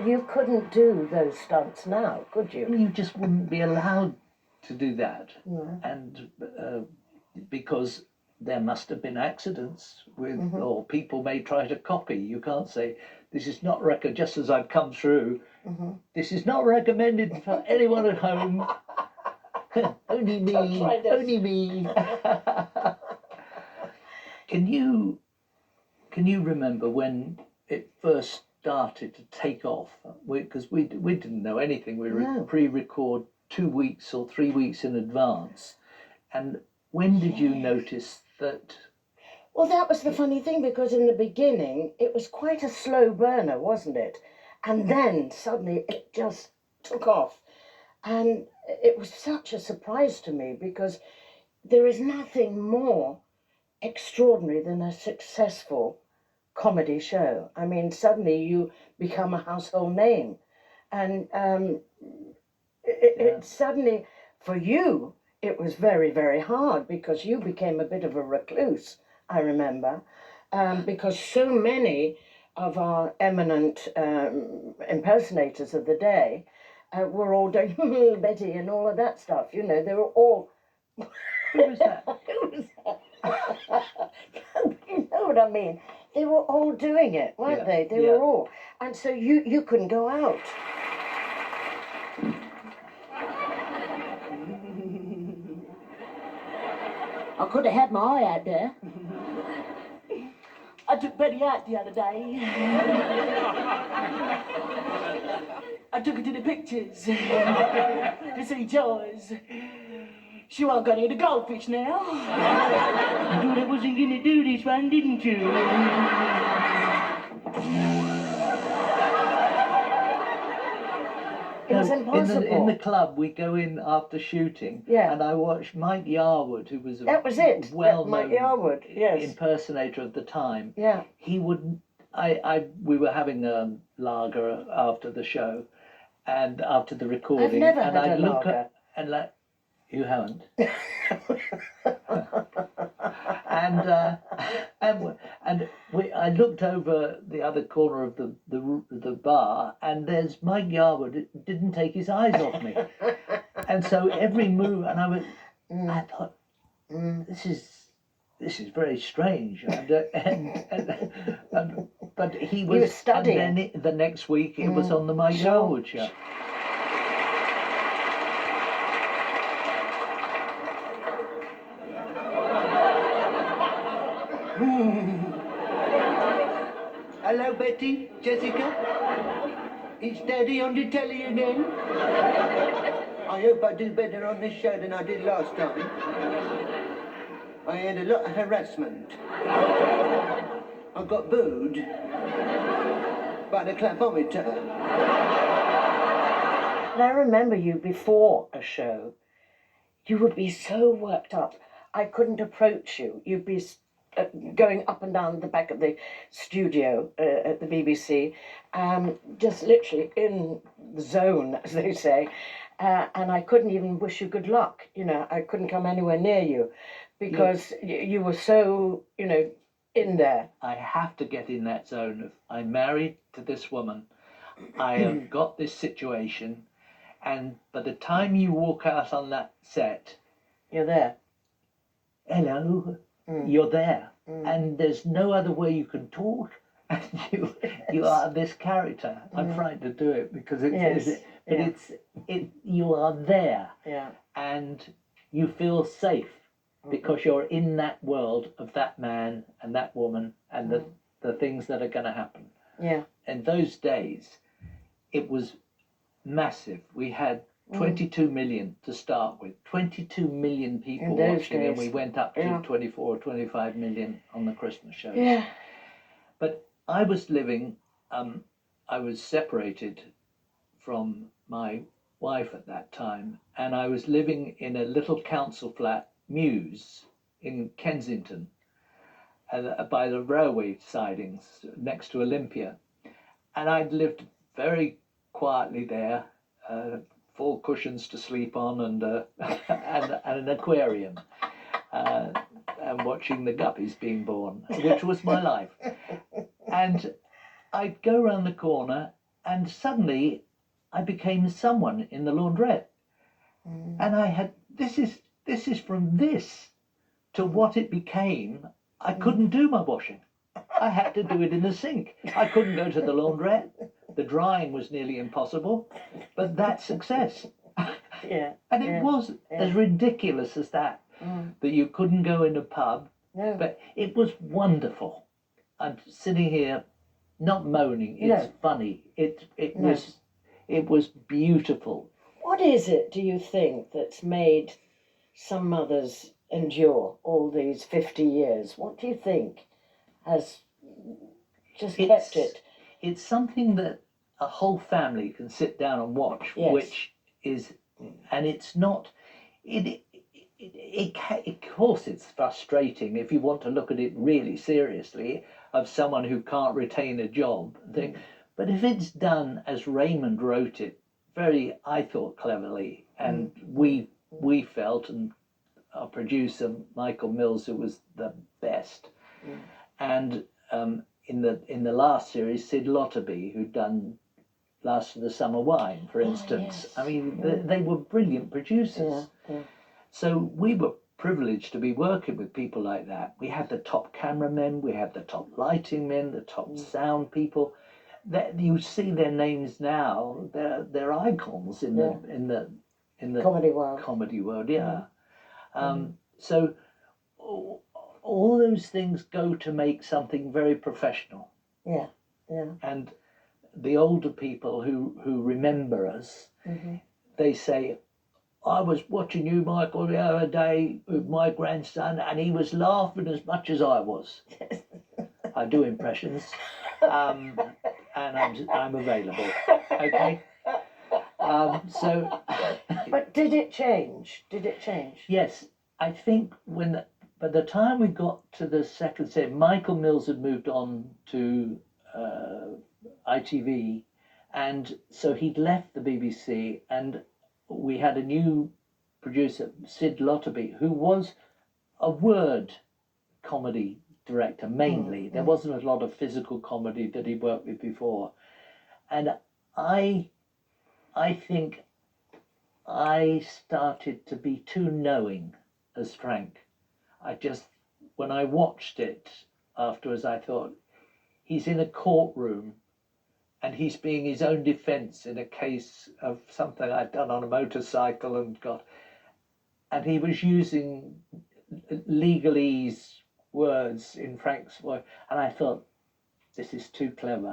you couldn't do those stunts now, could you? You just wouldn't be allowed to do that. No. And because there must have been accidents with, or people may try to copy. You can't say, this is not just as I've come through, this is not recommended for anyone at home. Only me, only me. Can you remember when it first started to take off? Because we didn't know anything. We pre-record 2 weeks or 3 weeks in advance. And when did you notice that? Well, that was the funny thing, because in the beginning it was quite a slow burner, wasn't it? And then suddenly it just took off. And it was such a surprise to me, because there is nothing more extraordinary than a successful comedy show. I mean, suddenly you become a household name. And it suddenly, for you, it was very, very hard, because you became a bit of a recluse, I remember, because so many of our eminent impersonators of the day were all doing Betty and all of that stuff. You know, they were all... Who was that? Who was that? You know what I mean? They were all doing it, weren't they? They were all. And so you couldn't go out. I could have had my eye out there. I took Betty out the other day. I took her to the pictures to see Joyce. She wasn't going to eat a goldfish now. You thought I wasn't going to do this one, didn't you? It was impossible. In the club, we go in after shooting, and I watched Mike Yarwood, who was a well-known impersonator of the time. Yeah. He would. We were having a lager after the show, and after the recording. I've never had a lager. And like, you haven't. I looked over the other corner of the bar, and there's Mike Yarwood. Didn't take his eyes off me, and so every move, and I thought, this is very strange, but he was studying. And then the next week it was on the Mike Yarwood show. Hello, Betty, Jessica. It's Daddy on the telly again. I hope I do better on this show than I did last time. I had a lot of harassment. I got booed by the clapometer. And I remember you before a show. You would be so worked up. I couldn't approach you. You'd be going up and down the back of the studio at the BBC, just literally in the zone, as they say, and I couldn't even wish you good luck. You know, I couldn't come anywhere near you, because you were so, you know, in there. I have to get in that zone of, I'm married to this woman, I have got this situation, and by the time you walk out on that set, you're there. Hello. You're there, and there's no other way you can talk. And you are this character. I'm frightened to do it because you are there, and you feel safe because you're in that world of that man and that woman and the things that are going to happen. Yeah. In those days, it was massive. We had 22 million to start with. 22 million people watching, and we went up to 24 or 25 million on the Christmas shows. Yeah. But I was living, I was separated from my wife at that time, and I was living in a little council flat, Mews, in Kensington, by the railway sidings next to Olympia. And I'd lived very quietly there, 4 cushions to sleep on, and an aquarium, and watching the guppies being born, which was my life. And I'd go around the corner, and suddenly I became someone in the laundrette. And I had, this is from this to what it became. I couldn't do my washing. I had to do it in the sink. I couldn't go to the laundrette. The drying was nearly impossible, but that's success. Yeah. And it was as ridiculous as that, that you couldn't go in a pub, No. but it was wonderful. I'm sitting here not moaning, it's funny. It was beautiful. What is it, do you think, that's made some mothers endure all these 50 years? What do you think has just kept it? It's something that a whole family can sit down and watch, Yes. which is, and it's not, of course it's frustrating if you want to look at it really seriously, of someone who can't retain a job thing. But if it's done as Raymond wrote it, very, I thought, cleverly, and we felt, and our producer Michael Mills, who was the best, and in the last series, Sid Lotterby, who'd done Last of the Summer Wine, for instance. Yes. I mean, they were brilliant producers. So we were privileged to be working with people like that. We had the top cameramen, we had the top lighting men, the top sound people. That you see their names now. They're icons in the comedy world. Yeah. So all those things go to make something very professional. Yeah. And the older people who remember us, they say, I was watching you, Michael, the other day with my grandson, and he was laughing as much as I was. I do impressions, and I'm available. Okay. But did it change? Yes, I think by the time we got to the second set, Michael Mills had moved on to ITV, and so he'd left the BBC, and we had a new producer, Sid Lotterby, who was a word comedy director mainly. There wasn't a lot of physical comedy that he worked with before. And I think I started to be too knowing as Frank. When I watched it afterwards, I thought, he's in a courtroom and he's being his own defence in a case of something I'd done on a motorcycle and he was using legalese words in Frank's word, and I thought, this is too clever.